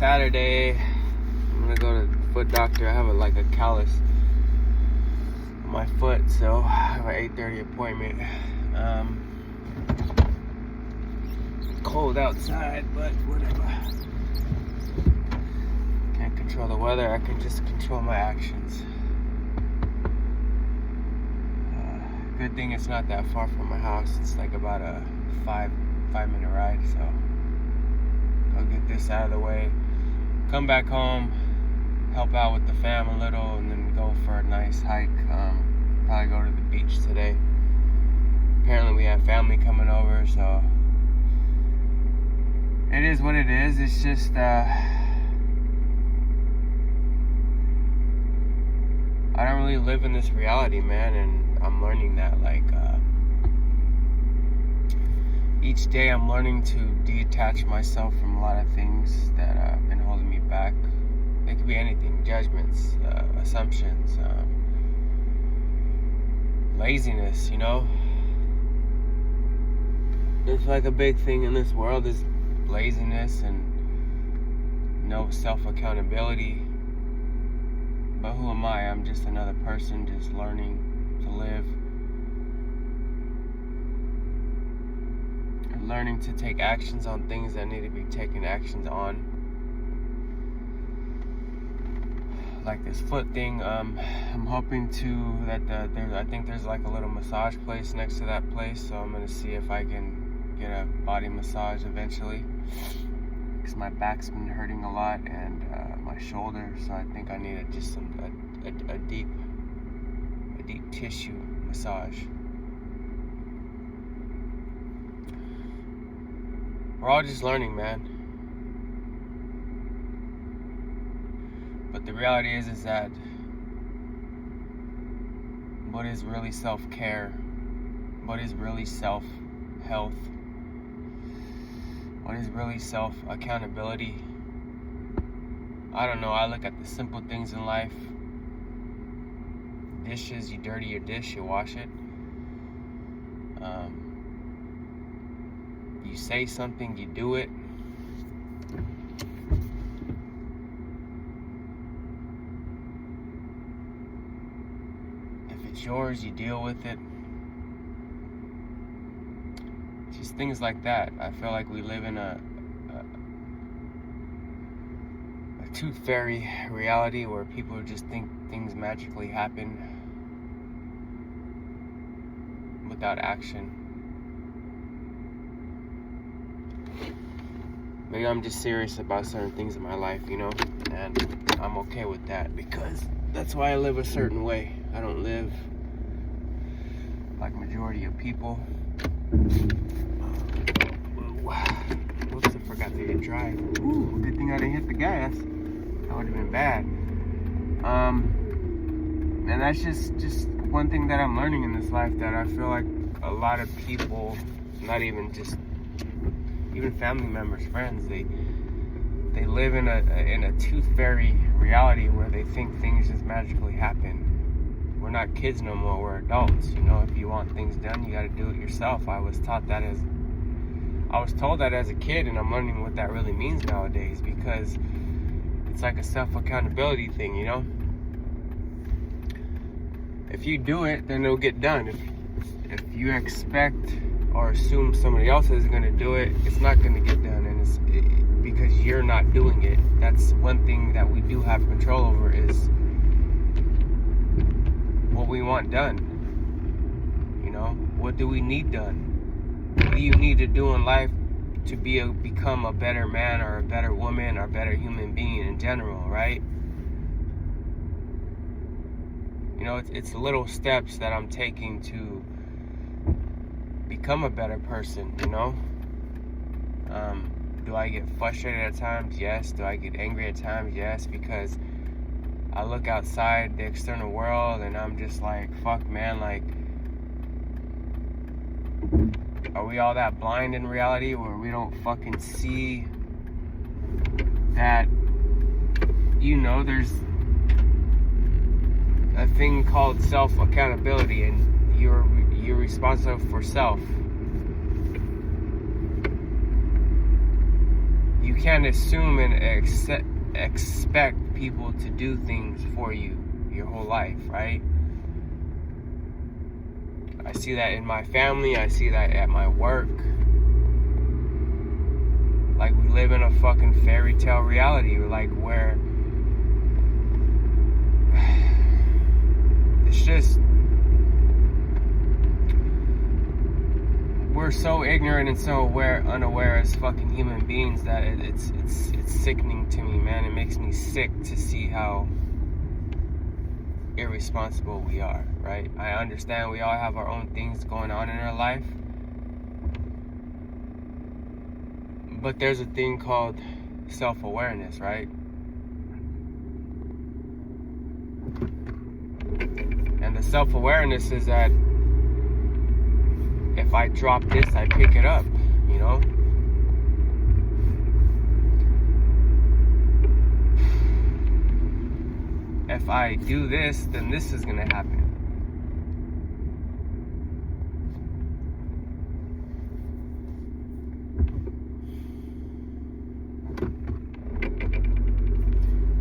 Saturday, I'm gonna go to the foot doctor. I have a callus on my foot, so I have an 8:30 appointment. Cold outside, but whatever. Can't control the weather. I can just control my actions. Good thing it's not that far from my house. It's like about a five-minute ride, so I'll get this out of the way, come back home, help out with the fam a little, and then go for a nice hike. Probably go to the beach today. Apparently we have family coming over, so it is what it is. It's just I don't really live in this reality, man, and I'm learning that. Each day I'm learning to detach myself from a lot of things that have been holding me back. It could be anything: judgments, assumptions, laziness, you know? It's like a big thing in this world is laziness and no self-accountability. But who am I? I'm just another person just learning to live. And learning to take actions on things that need to be taken actions on. Like this foot thing, I'm hoping I think there's like a little massage place next to that place, so I'm gonna see if I can get a body massage eventually, because my back's been hurting a lot, and my shoulder, so I think I need a deep tissue massage. We're all just learning, man. But the reality is that what is really self-care? What is really self-health? What is really self-accountability? I don't know. I look at the simple things in life. Dishes, you dirty your dish, you wash it. You say something, you do it. If it's yours, you deal with it. Just things like that. I feel like we live in a tooth fairy reality where people just think things magically happen without action. Maybe I'm just serious about certain things in my life, you know, and I'm okay with that because that's why I live a certain way. I don't live like majority of people. Whoops, I forgot to hit drive. Ooh, good thing I didn't hit the gas. That would have been bad. And that's just one thing that I'm learning in this life, that I feel like a lot of people, not even just even family members, friends, they live in a tooth fairy reality where they think things just magically happen. We're not kids no more, we're adults. You know, if you want things done, you gotta do it yourself. I was told that as a kid, and I'm learning what that really means nowadays, because it's like a self-accountability thing, you know? If you do it, then it'll get done. If you expect or assume somebody else is going to do it, it's not going to get done, and it's because you're not doing it. That's one thing that we do have control over, is what we want done. You know, what do we need done? What do you need to do in life to become a better man or a better woman or a better human being in general, right? You know, it's little steps that I'm taking to become a better person, you know? Do I get frustrated at times? Yes. Do I get angry at times? Yes, because I look outside the external world and I'm just like, fuck, man, like, are we all that blind in reality where we don't fucking see that, you know, there's a thing called self-accountability, and you're responsible for self. you can't assume and expect people to do things for you your whole life, right? I see that in my family. I see that at my work. Like, we live in a fucking fairy tale reality, like, where it's just, we're so ignorant and so unaware as fucking human beings that it's sickening to me, man. It makes me sick to see how irresponsible we are, right? I understand we all have our own things going on in our life, but there's a thing called self-awareness, right? And the self-awareness is that if I drop this, I pick it up, you know? If I do this, then this is gonna happen.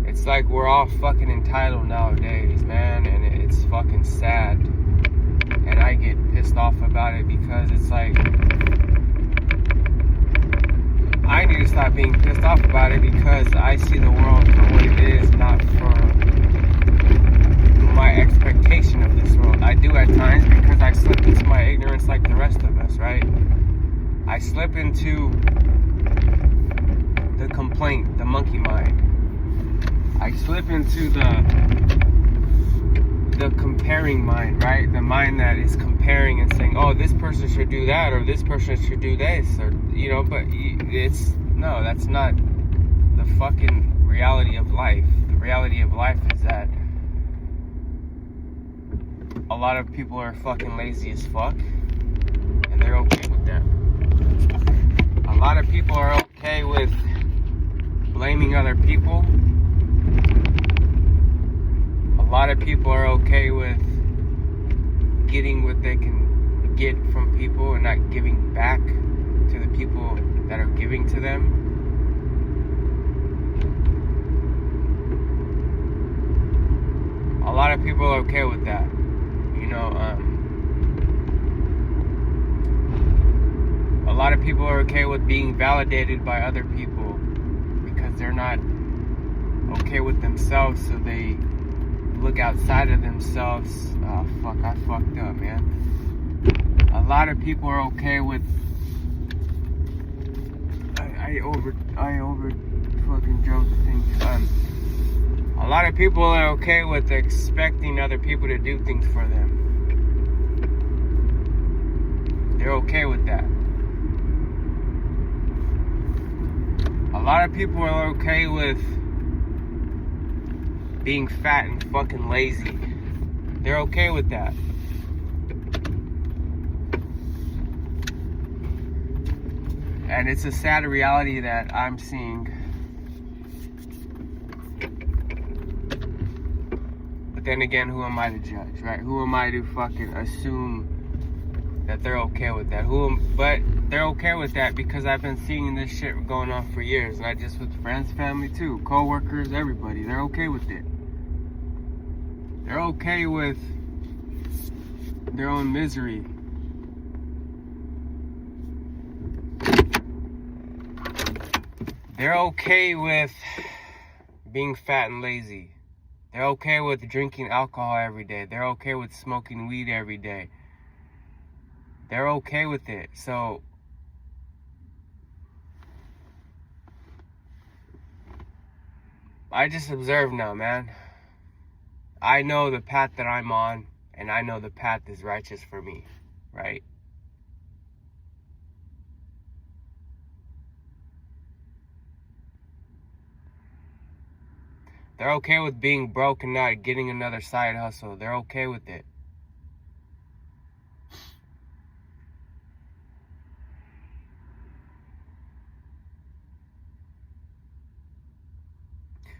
It's like we're all fucking entitled nowadays, man, and it's fucking sad. And I get pissed off about it because it's like, I need to stop being pissed off about it because I see the world for what it is, not for my expectation of this world. I do at times because I slip into my ignorance like the rest of us, right? I slip into the complaint, the monkey mind. I slip into the comparing mind, right? The mind that is comparing and saying, oh, this person should do that, or this person should do this, or, you know, but it's, no, that's not the fucking reality of life. The reality of life is that a lot of people are fucking lazy as fuck, and they're okay with that. A lot of people are okay with blaming other people. A lot of people are okay with getting what they can get from people and not giving back to the people that are giving to them. A lot of people are okay with that. You know, a lot of people are okay with being validated by other people because they're not okay with themselves, so they look outside of themselves. Oh fuck, I fucked up, man. A lot of people are okay with I over fucking drove the thing. A lot of people are okay with expecting other people to do things for them. They're okay with that. A lot of people are okay with being fat and fucking lazy. They're okay with that. And it's a sad reality that I'm seeing. But then again, who am I to judge, right? Who am I to fucking assume that they're okay with that? But they're okay with that because I've been seeing this shit going on for years. Not just with friends, family too, co-workers, everybody. They're okay with it. They're okay with their own misery. They're okay with being fat and lazy. They're okay with drinking alcohol every day. They're okay with smoking weed every day. They're okay with it. So I just observe now, man. I know the path that I'm on, and I know the path is righteous for me, right? They're okay with being broke and not getting another side hustle. They're okay with it.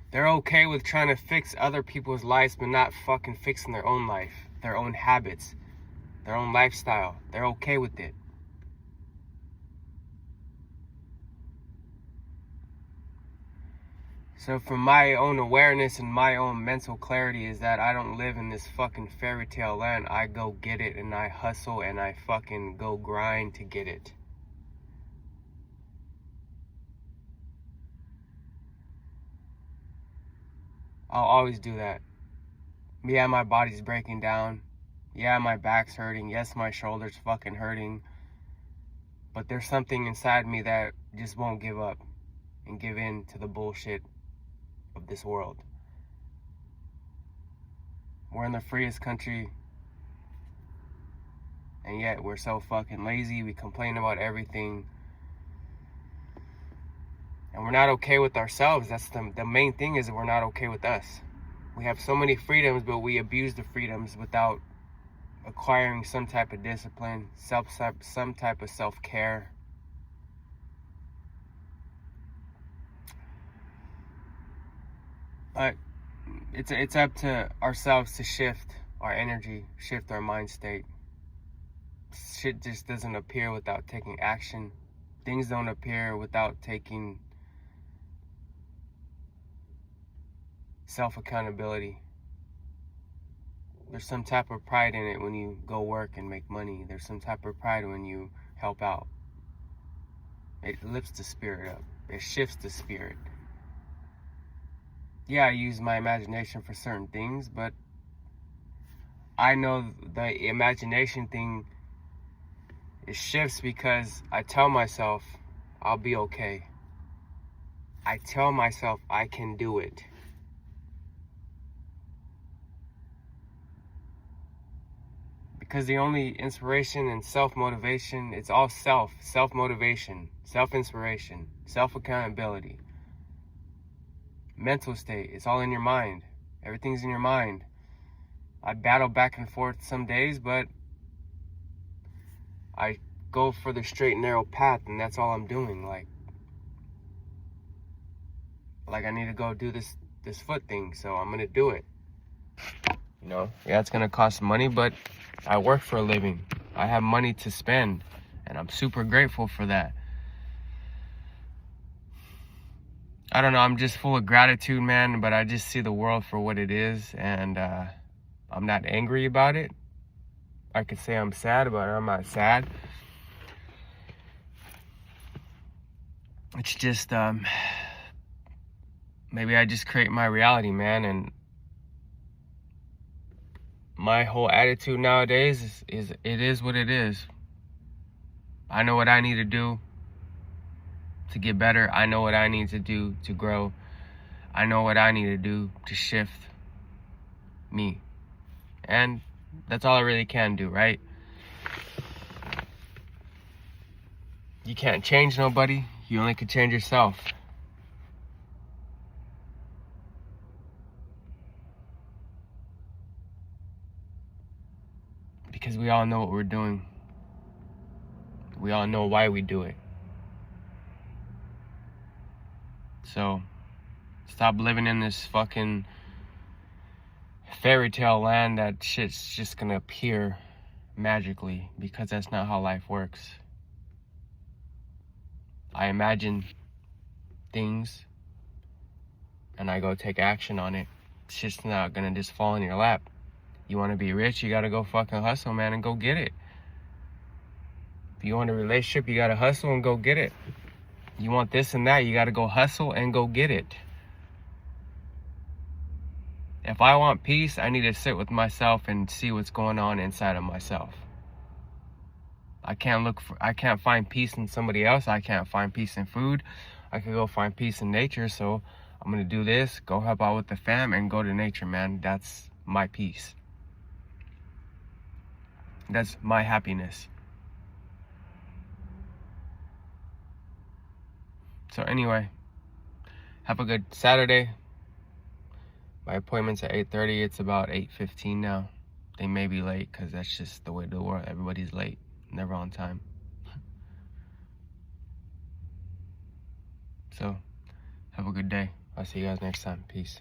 They're okay with trying to fix other people's lives, but not fucking fixing their own life, their own habits, their own lifestyle. They're okay with it. So from my own awareness and my own mental clarity is that I don't live in this fucking fairy tale land. I go get it and I hustle and I fucking go grind to get it. I'll always do that. Yeah, my body's breaking down. Yeah, my back's hurting. Yes, my shoulder's fucking hurting. But there's something inside me that just won't give up and give in to the bullshit of this world. We're in the freest country, and yet we're so fucking lazy. We complain about everything, and we're not okay with ourselves. That's the main thing, is that we're not okay with us. We have so many freedoms, but we abuse the freedoms without acquiring some type of discipline, some type of self-care. But it's up to ourselves to shift our energy, shift our mind state. Shit just doesn't appear without taking action. Things don't appear without taking self-accountability. There's some type of pride in it when you go work and make money. There's some type of pride when you help out. It lifts the spirit up. It shifts the spirit. Yeah, I use my imagination for certain things, but I know the imagination thing, it shifts because I tell myself I'll be okay. I tell myself I can do it. Because the only inspiration and self-motivation, it's all self-motivation, self-inspiration, self-accountability. Mental state, it's all in your mind. Everything's in your mind. I battle back and forth some days, but I go for the straight and narrow path, and that's all I'm doing. Like I need to go do this foot thing, so I'm gonna do it. You know, yeah, it's gonna cost money, but I work for a living. I have money to spend, and I'm super grateful for that. I don't know, I'm just full of gratitude, man, but I just see the world for what it is, and I'm not angry about it. I could say I'm sad, but I'm not sad. It's just, maybe I just create my reality, man, and my whole attitude nowadays is it is what it is. I know what I need to do to get better. I know what I need to do to grow. I know what I need to do to shift me. And that's all I really can do, right? You can't change nobody. You only can change yourself. Because we all know what we're doing. We all know why we do it. So, stop living in this fucking fairy tale land that shit's just gonna appear magically, because that's not how life works. I imagine things and I go take action on it. It's just not gonna just fall in your lap. You wanna be rich, you gotta go fucking hustle, man, and go get it. If you want a relationship, you gotta hustle and go get it. You want this and that, you gotta go hustle and go get it. If I want peace, I need to sit with myself and see what's going on inside of myself. I can't find peace in somebody else. I can't find peace in food. I can go find peace in nature. So I'm gonna do this, go help out with the fam, and go to nature, man. That's my peace. That's my happiness. So anyway, have a good Saturday. My appointment's at 8:30. It's about 8:15 now. They may be late because that's just the way of the world. Everybody's late, never on time. So, have a good day. I'll see you guys next time. Peace.